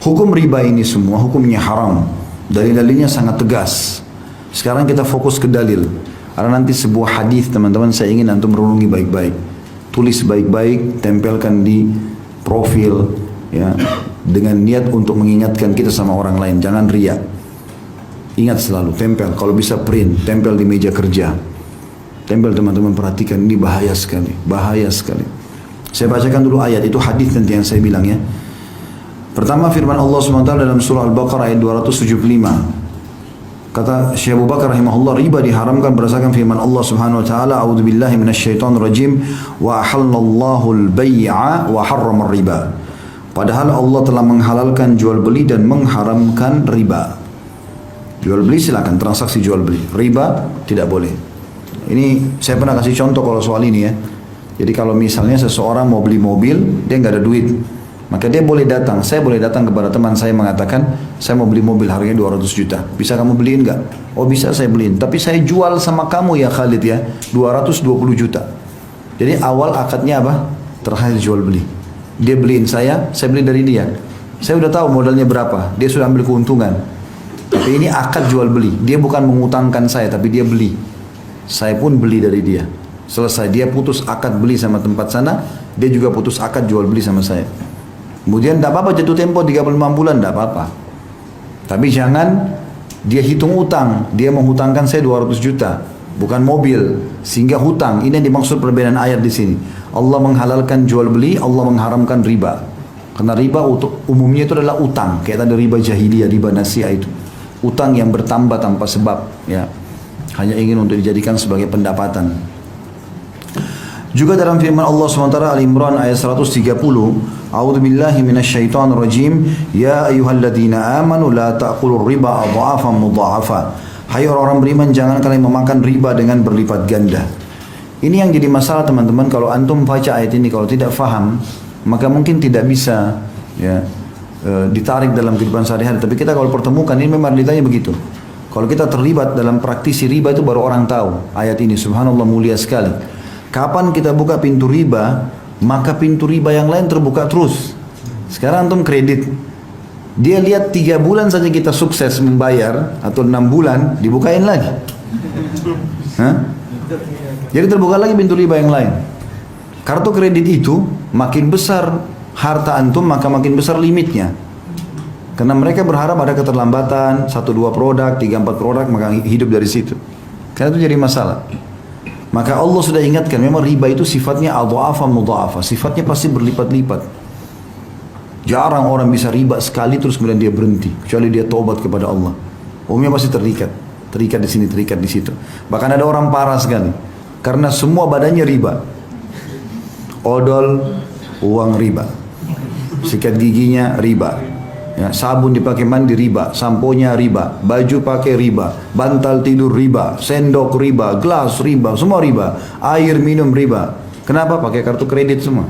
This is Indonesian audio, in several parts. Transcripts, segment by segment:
Hukum riba ini semua hukumnya haram. Dalil-dalilnya sangat tegas. Sekarang kita fokus ke dalil. Karena nanti sebuah hadis teman-teman saya ingin antum renungi baik-baik. Tulis baik-baik, tempelkan di profil ya, dengan niat untuk mengingatkan kita sama orang lain. Jangan riya. Ingat selalu, tempel. Kalau bisa print, tempel di meja kerja. Tempel teman-teman perhatikan, ini bahaya sekali. Bahaya sekali. Saya bacakan dulu ayat, itu hadis nanti yang saya bilang ya. Pertama firman Allah SWT dalam surah Al-Baqarah ayat 275. Kata Syekh Abu Bakar rahimahullah, riba diharamkan berdasarkan firman Allah Subhanahu wa taala, a'udzubillahi minasyaitonir rajim, wa ahallallahu al-bai'a wa harrama riba. Padahal Allah telah menghalalkan jual beli dan mengharamkan riba. Jual beli silakan, transaksi jual beli. Riba tidak boleh. Ini saya pernah kasih contoh kalau soal ini ya. Jadi kalau misalnya seseorang mau beli mobil, dia nggak ada duit, maka dia boleh datang, saya boleh datang kepada teman saya mengatakan, saya mau beli mobil harganya 200 juta. Bisa kamu beliin nggak? Oh bisa saya beliin, tapi saya jual sama kamu ya Khalid ya, 220 juta. Jadi awal akadnya apa? Terakhir jual beli. Dia beliin saya beli dari dia. Saya udah tahu modalnya berapa, dia sudah ambil keuntungan. Tapi ini akad jual beli, dia bukan mengutangkan saya, tapi dia beli. Saya pun beli dari dia. Selesai, dia putus akad beli sama tempat sana, dia juga putus akad jual beli sama saya. Kemudian tidak apa-apa jatuh tempo 35 bulan, tidak apa-apa. Tapi jangan dia hitung utang, dia menghutangkan saya 200 juta, bukan mobil, sehingga hutang. Ini yang dimaksud perbedaan ayat di sini. Allah menghalalkan jual beli, Allah mengharamkan riba. Karena riba umumnya itu adalah utang, kayak tadi riba jahiliyah, riba nasiah itu. Utang yang bertambah tanpa sebab, ya. Hanya ingin untuk dijadikan sebagai pendapatan. Juga dalam firman Allah SWT Al-Imran ayat 130, A'udzubillahi minasyaitonir rajim, ya ayyuhalladzina amanu la ta'kulur riba adha'afan mudha'afa. Hai orang-orang beriman, jangan kalian memakan riba dengan berlipat ganda. Ini yang jadi masalah teman-teman, kalau antum baca ayat ini kalau tidak faham, maka mungkin tidak bisa ya ditarik dalam kehidupan sehari-hari. Tapi kita kalau pertemukan ini memang ditanya begitu. Kalau kita terlibat dalam praktisi riba itu baru orang tahu ayat ini. Subhanallah, mulia sekali. Kapan kita buka pintu riba, maka pintu riba yang lain terbuka terus. Sekarang antum kredit, dia lihat 3 bulan saja kita sukses membayar, atau 6 bulan, dibukain lagi. Hah? Jadi terbuka lagi pintu riba yang lain. Kartu kredit itu makin besar harta antum, maka makin besar limitnya. Karena mereka berharap ada keterlambatan, 1-2 produk, 3-4 produk, maka hidup dari situ. Karena itu jadi masalah. Maka Allah sudah ingatkan, memang riba itu sifatnya adha'afan mudha'afa, sifatnya pasti berlipat-lipat. Jarang orang bisa riba sekali terus kemudian dia berhenti, kecuali dia taubat kepada Allah. Umumnya pasti terikat di sini, terikat di situ. Bahkan ada orang parah sekali, karena semua badannya riba. Odol, uang riba. Sikat giginya riba. Ya, sabun dipakai mandi riba, samponya riba, baju pakai riba, bantal tidur riba, sendok riba, gelas riba, semua riba, air minum riba. Kenapa? Pakai kartu kredit semua.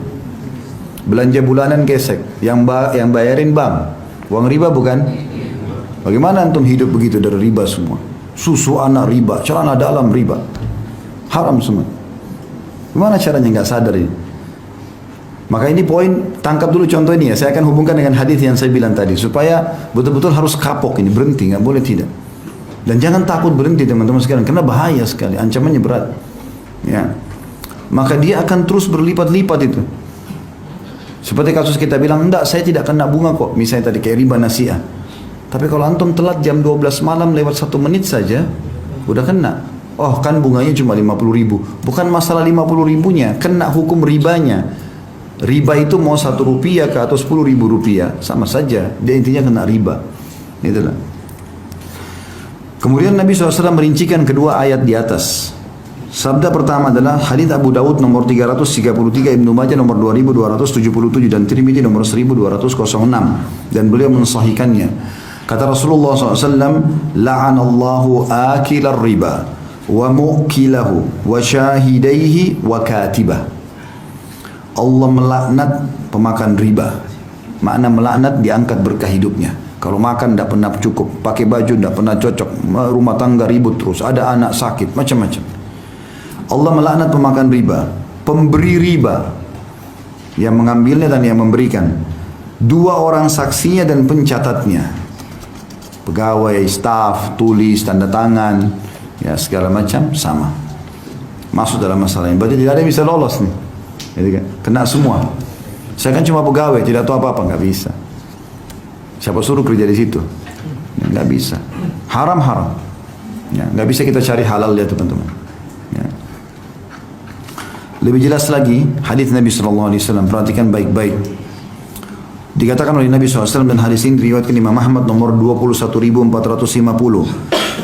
Belanja bulanan gesek, yang bayarin bank, uang riba bukan? Bagaimana antum hidup begitu dari riba semua? Susu anak riba, celana dalam riba, haram semua. Gimana caranya nggak sadar ini? Maka ini poin, tangkap dulu contoh ini ya. Saya akan hubungkan dengan hadis yang saya bilang tadi, supaya betul-betul harus kapok ini, berhenti, nggak boleh tidak. Dan jangan takut berhenti teman-teman sekalian, karena bahaya sekali, ancamannya berat. Ya, maka dia akan terus berlipat-lipat itu. Seperti kasus kita bilang, enggak, saya tidak kena bunga kok. Misalnya tadi kayak riba nasiah. Tapi kalau antum telat jam 12 malam lewat 1 menit saja, udah kena. Oh kan bunganya cuma 50 ribu. Bukan masalah 50 ribunya, kena hukum ribanya. Riba itu mau 1 rupiah ke atau 10 ribu rupiah, sama saja. Dia intinya kena riba. Itulah. Kemudian Nabi SAW merincikan kedua ayat di atas. Sabda pertama adalah hadits Abu Daud nomor 333, Ibnu Majah nomor 2277 dan Tirmidzi nomor 1206, dan beliau mensahihkannya. Kata Rasulullah SAW, la'anallahu akilar riba wa mu'kilahu wa syahidaihi wa katibah. Allah melaknat pemakan riba. Makna melaknat, diangkat berkah hidupnya. Kalau makan tidak pernah cukup, pakai baju tidak pernah cocok, rumah tangga ribut terus, ada anak sakit, macam-macam. Allah melaknat pemakan riba, pemberi riba, yang mengambilnya dan yang memberikan, 2 orang saksinya dan pencatatnya. Pegawai, staf, tulis, tanda tangan, ya segala macam sama. Masuk dalam masalah ini. Berarti tidak ada yang bisa lolos nih. Jadi kan, kena semua. Saya kan cuma pegawai, tidak tahu apa-apa, nggak bisa. Siapa suruh kerja di situ? Ya, nggak bisa. Haram. Ya, nggak bisa kita cari halal ya teman-teman. Ya. Lebih jelas lagi hadis Nabi SAW, perhatikan baik-baik. Dikatakan oleh Nabi SAW dan hadis ini diriwayatkan Imam Ahmad nomor 21.450.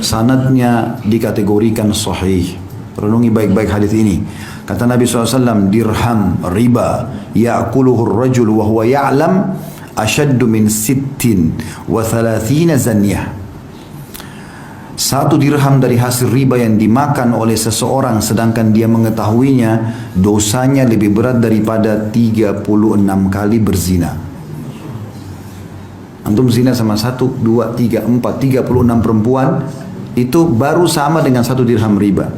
Sanadnya dikategorikan sahih. Renungi baik-baik hadis ini. Kata Nabi SAW, dirham riba ya'kuluhu ar-rajul wa huwa ya'lam ashaddu min 36 zanyah. 1 dirham dari hasil riba yang dimakan oleh seseorang sedangkan dia mengetahuinya, dosanya lebih berat daripada 36 kali berzina. Antum zina sama 1, 2, 3, 4, 36 perempuan, itu baru sama dengan 1 dirham riba.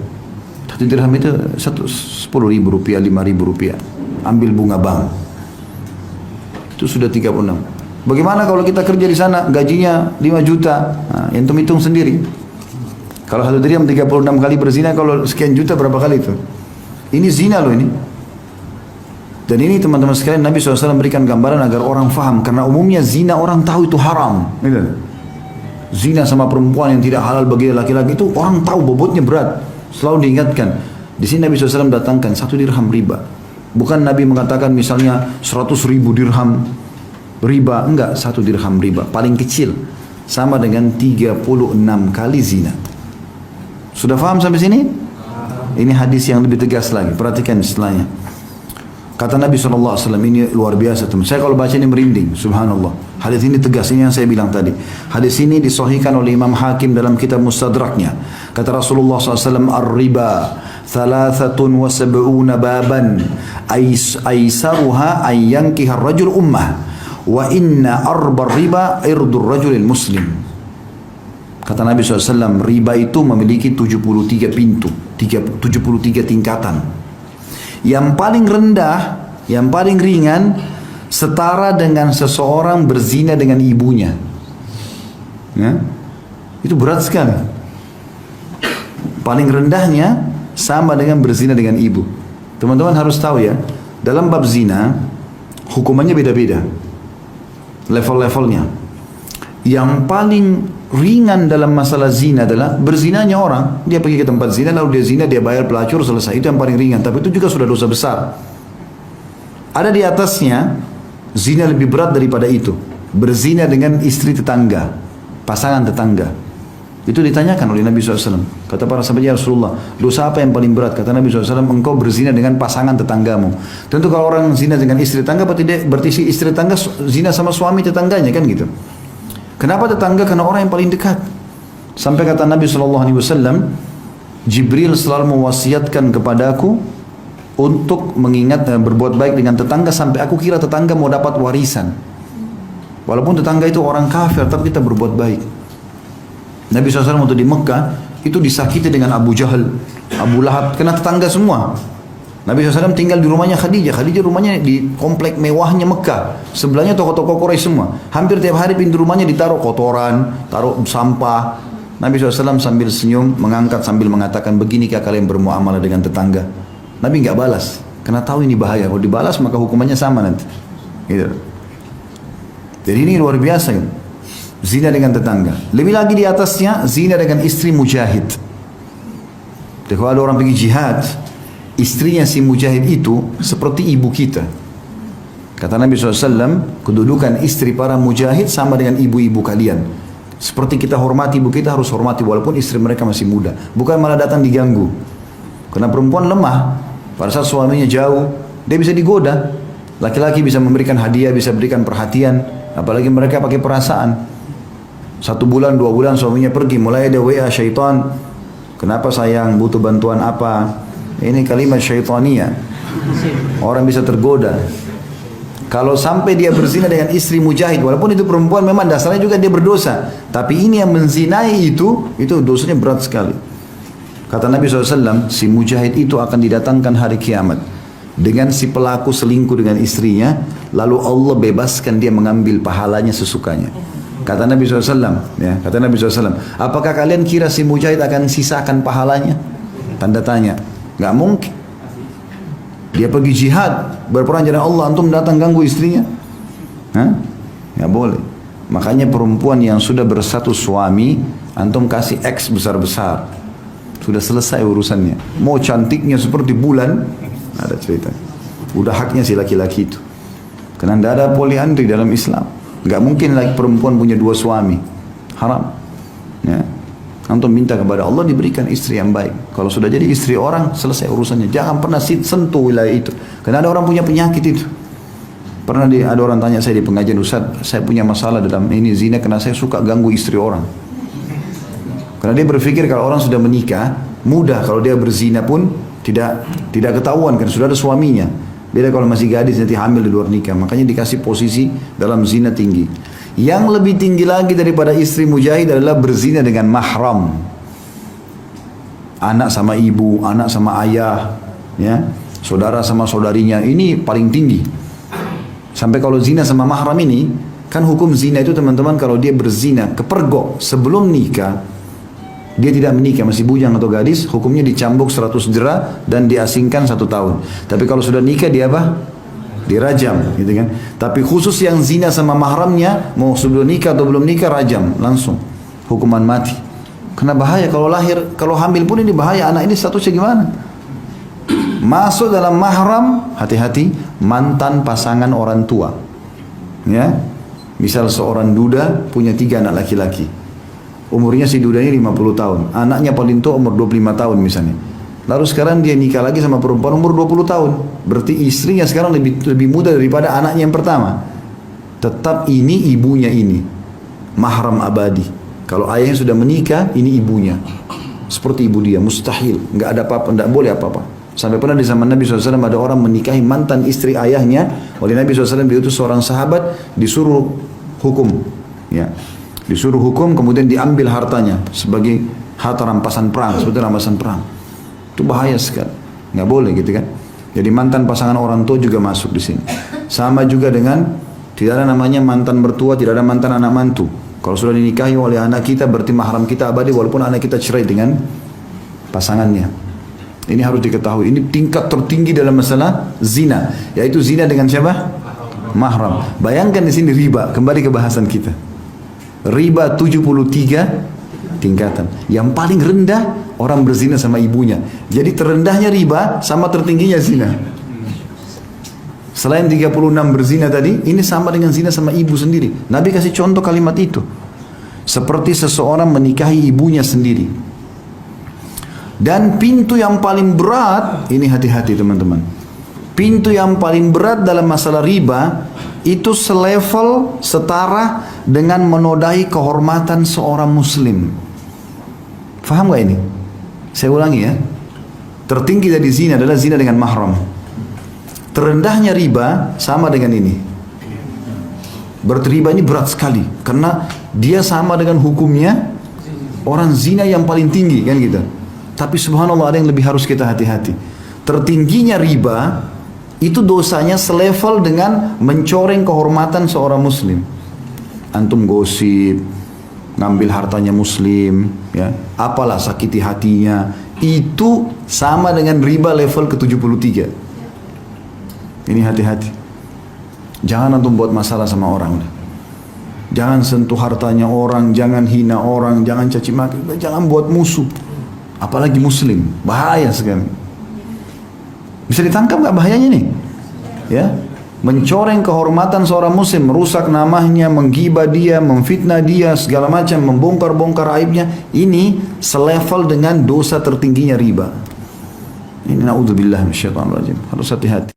1 dirham itu 10.000 rupiah, 5.000 rupiah. Ambil bunga bank. Itu sudah 36. Bagaimana kalau kita kerja di sana, gajinya 5 juta? Nah, antum hitung sendiri. Kalau 1 dirham 36 kali berzina, kalau sekian juta berapa kali itu? Ini zina loh ini. Dan ini teman-teman sekalian, Nabi SAW memberikan gambaran agar orang faham. Karena umumnya zina orang tahu itu haram. Gitu. Zina sama perempuan yang tidak halal bagi laki-laki itu orang tahu bobotnya berat. Selalu diingatkan. Di sini Nabi SAW datangkan 1 dirham riba. Bukan Nabi mengatakan misalnya 100.000 dirham riba. Enggak, 1 dirham riba. Paling kecil. Sama dengan 36 kali zina. Sudah faham sampai sini? Ini hadis yang lebih tegas lagi. Perhatikan setelahnya. Kata Nabi SAW, ini luar biasa teman. Saya kalau baca ini merinding, subhanallah. Hadis ini tegas, ini yang saya bilang tadi. Hadis ini disahihkan oleh Imam Hakim dalam kitab Mustadraknya. Kata Rasulullah SAW, Ar-riba 73 baban aisaruha ayyankiha ar-rajul ummah wa inna arba riba irdur rajulil muslim. Kata Nabi SAW, riba itu memiliki 73 pintu, 73 tingkatan. Yang paling rendah, yang paling ringan, setara dengan seseorang berzina dengan ibunya. Ya? Itu berat sekali. Paling rendahnya sama dengan berzina dengan ibu. Teman-teman harus tahu ya, dalam bab zina, hukumannya beda-beda. Level-levelnya. Yang paling ringan dalam masalah zina adalah berzinanya orang. Dia pergi ke tempat zina, lalu dia zina, dia bayar pelacur, selesai. Itu yang paling ringan. Tapi itu juga sudah dosa besar. Ada di atasnya, zina lebih berat daripada itu. Berzina dengan istri tetangga, pasangan tetangga. Itu ditanyakan oleh Nabi SAW. Kata para sahabat, ya Rasulullah, dosa apa yang paling berat? Kata Nabi SAW, engkau berzina dengan pasangan tetanggamu. Tentu kalau orang zina dengan istri tetangga, berarti si istri tetangga zina sama suami tetangganya, kan gitu. Kenapa tetangga? Karena orang yang paling dekat. Sampai kata Nabi SAW, Jibril selalu mewasiatkan kepadaku untuk mengingat dan berbuat baik dengan tetangga sampai aku kira tetangga mau dapat warisan. Walaupun tetangga itu orang kafir, tapi kita berbuat baik. Nabi SAW waktu di Mekah itu disakiti dengan Abu Jahal, Abu Lahab, kena tetangga semua. Nabi SAW tinggal di rumahnya Khadijah. Khadijah rumahnya di komplek mewahnya Mekah. Sebelahnya toko-toko Quraisy semua. Hampir tiap hari pintu rumahnya ditaruh kotoran, taruh sampah. Nabi SAW sambil senyum, mengangkat sambil mengatakan, beginikah kalian bermuamalah dengan tetangga? Nabi nggak balas, karena tahu ini bahaya. Kalau dibalas maka hukumannya sama nanti. Gitu. Jadi ini luar biasa. Gitu. Zina dengan tetangga. Lebih lagi di atasnya, zina dengan istri mujahid. Jadi kalau ada orang pergi jihad, istrinya si mujahid itu seperti ibu kita. Kata Nabi SAW, kedudukan istri para mujahid sama dengan ibu-ibu kalian. Seperti kita hormati ibu kita, harus hormati walaupun istri mereka masih muda. Bukan malah datang diganggu. Karena perempuan lemah. Pada saat suaminya jauh, dia bisa digoda. Laki-laki bisa memberikan hadiah, bisa berikan perhatian. Apalagi mereka pakai perasaan. 1 bulan, 2 bulan suaminya pergi, mulai ada WA syaitan. Kenapa sayang, butuh bantuan apa? Ini kalimat syaitaniyah. Orang bisa tergoda. Kalau sampai dia berzina dengan istri mujahid, walaupun itu perempuan memang dasarnya juga dia berdosa. Tapi ini yang menzinai itu dosanya berat sekali. Kata Nabi SAW, si mujahid itu akan didatangkan hari kiamat. dengan si pelaku selingkuh dengan istrinya, lalu Allah bebaskan dia mengambil pahalanya sesukanya. Kata Nabi SAW, ya, kata Nabi SAW, apakah kalian kira si mujahid akan sisakan pahalanya? Tanda tanya. Nggak mungkin. Dia pergi jihad, berperang jalan Allah, antum datang ganggu istrinya? Hah? Nggak boleh. Makanya perempuan yang sudah bersatu suami, antum kasih X besar-besar. Sudah selesai urusannya. Mau cantiknya seperti bulan, ada cerita. Udah haknya si laki-laki itu. Karena tidak ada poliandri dalam Islam. Nggak mungkin lagi perempuan punya dua suami. Haram. Ya. Antum minta kepada Allah diberikan istri yang baik. Kalau sudah jadi istri orang, selesai urusannya. Jangan pernah sentuh wilayah itu. Karena ada orang punya penyakit itu. Pernah ada orang tanya saya di pengajian, Ustaz, saya punya masalah dalam ini zina karena saya suka ganggu istri orang. Karena dia berpikir kalau orang sudah menikah, mudah kalau dia berzina pun tidak ketahuan karena sudah ada suaminya. Beda kalau masih gadis nanti hamil di luar nikah. Makanya dikasih posisi dalam zina tinggi. Yang lebih tinggi lagi daripada istri mujahid adalah berzina dengan mahram. Anak sama ibu, anak sama ayah, ya, saudara sama saudarinya. Ini paling tinggi. Sampai kalau zina sama mahram ini, kan hukum zina itu teman-teman kalau dia berzina kepergok sebelum nikah, dia tidak menikah, masih bujang atau gadis, hukumnya dicambuk 100 jera dan diasingkan 1 tahun. Tapi kalau sudah nikah dia apa? Dirajam, gitu kan. Tapi khusus yang zina sama mahramnya, mau sudah nikah atau belum nikah, rajam langsung, hukuman mati. Karena bahaya kalau lahir, kalau hamil pun ini bahaya, anak ini statusnya gimana? Masuk dalam mahram, hati-hati, mantan pasangan orang tua. Ya, misal seorang duda punya 3 anak laki-laki. Umurnya si duda ini 50 tahun. Anaknya paling tua umur 25 tahun misalnya. Lalu sekarang dia nikah lagi sama perempuan umur 20 tahun. Berarti istrinya sekarang lebih muda daripada anaknya yang pertama. Tetap ini ibunya ini. Mahram abadi. Kalau ayahnya sudah menikah, ini ibunya. Seperti ibu dia, mustahil. Nggak ada apa-apa, nggak boleh apa-apa. Sampai pernah di zaman Nabi SAW ada orang menikahi mantan istri ayahnya. Oleh Nabi SAW diutus seorang sahabat, disuruh hukum. Ya. Disuruh hukum, kemudian diambil hartanya sebagai harta rampasan perang, seperti rampasan perang. Itu bahaya sekali, nggak boleh gitu kan. Jadi mantan pasangan orang tua juga masuk di sini. Sama juga dengan tidak ada namanya mantan mertua, tidak ada mantan anak mantu. Kalau sudah dinikahi oleh anak kita berarti mahram kita abadi walaupun anak kita cerai dengan pasangannya. Ini harus diketahui. Ini tingkat tertinggi dalam masalah zina, yaitu zina dengan siapa? Mahram. Bayangkan di sini riba. Kembali ke bahasan kita. Riba 73 tingkatan. Yang paling rendah orang berzina sama ibunya. Jadi terendahnya riba sama tertingginya zina. Selain 36 berzina tadi, ini sama dengan zina sama ibu sendiri. Nabi kasih contoh kalimat itu. Seperti seseorang menikahi ibunya sendiri. Dan pintu yang paling berat, ini hati-hati teman-teman. Pintu yang paling berat dalam masalah riba, itu selevel, setara dengan menodai kehormatan seorang muslim. Faham gak ini? Saya ulangi ya. Tertinggi dari zina adalah zina dengan mahram. Terendahnya riba sama dengan ini. Berarti riba ini berat sekali. Karena dia sama dengan hukumnya orang zina yang paling tinggi kan gitu. Tapi subhanallah ada yang lebih harus kita hati-hati. Tertingginya riba itu dosanya selevel dengan mencoreng kehormatan seorang muslim. Antum gosip, ngambil hartanya muslim, ya, apalah sakiti hatinya, itu sama dengan riba level ke-73. Ini hati-hati. Jangan antum buat masalah sama orang. Jangan sentuh hartanya orang, jangan hina orang, jangan caci maki, jangan buat musuh. Apalagi muslim, bahaya sekali. Bisa ditangkap nggak bahayanya nih? Ya, mencoreng kehormatan seorang muslim, merusak namanya, menggibah dia, memfitnah dia, segala macam, membongkar-bongkar aibnya. Ini selevel dengan dosa tertingginya riba. Ini naudzubillah minasyaitonir rajim. Harus hati-hati.